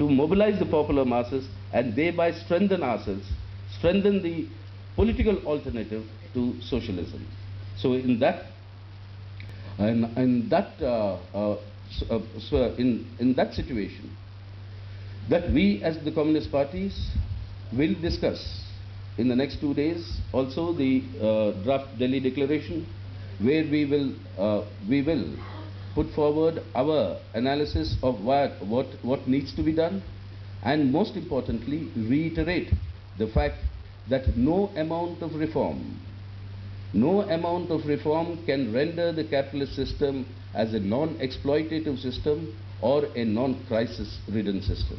to mobilize the popular masses and thereby strengthen ourselves, strengthen the political alternative to socialism. So in that in that situation, that we as the Communist parties will discuss in the next 2 days also the draft Delhi Declaration, where we will put forward our analysis of what needs to be done, and most importantly reiterate the fact that no amount of reform can render the capitalist system as a non-exploitative system or a non-crisis ridden system.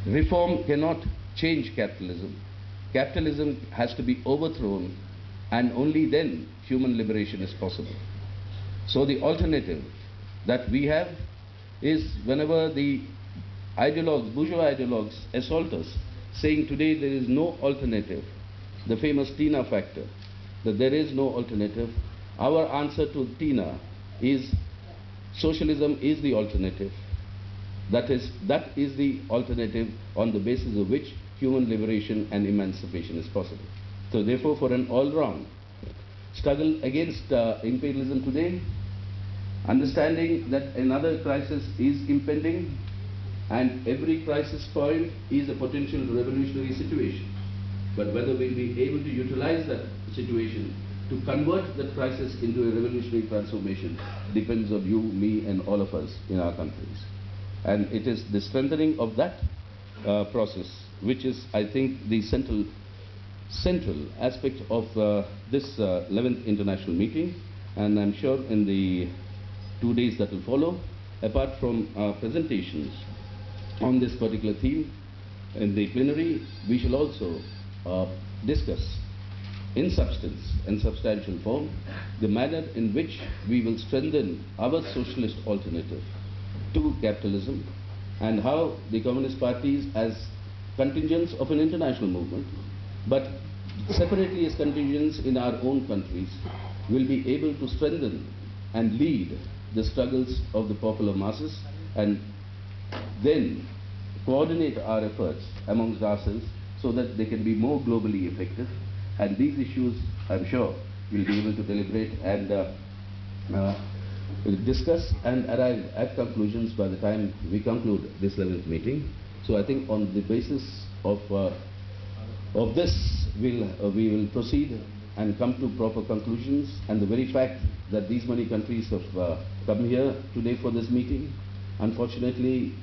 Reform cannot change capitalism. Capitalism has to be overthrown, and only then human liberation is possible. So the alternative that we have is, whenever the ideologues, bourgeois ideologues, assault us, saying today there is no alternative, the famous Tina factor, that there is no alternative, our answer to Tina is socialism is the alternative. That is the alternative on the basis of which human liberation and emancipation is possible. So therefore, for an all-round struggle against imperialism today, understanding that another crisis is impending, and every crisis point is a potential revolutionary situation. But whether we'll be able to utilize that situation to convert that crisis into a revolutionary transformation depends on you, me, and all of us in our countries. And it is the strengthening of that process which is, I think, the central aspect of this 11th international meeting. And I'm sure in the 2 days that will follow, apart from presentations on this particular theme in the plenary, we shall also discuss in substance and substantial form the manner in which we will strengthen our socialist alternative to capitalism, and how the Communist parties as contingents of an international movement, but separately as contingents in our own countries, will be able to strengthen and lead the struggles of the popular masses, and then coordinate our efforts amongst ourselves so that they can be more globally effective. And these issues, I'm sure, we'll be able to deliberate and discuss and arrive at conclusions by the time we conclude this 11th meeting. So I think on the basis of this, we will proceed and come to proper conclusions. And the very fact that these many countries have come here today for this meeting, unfortunately,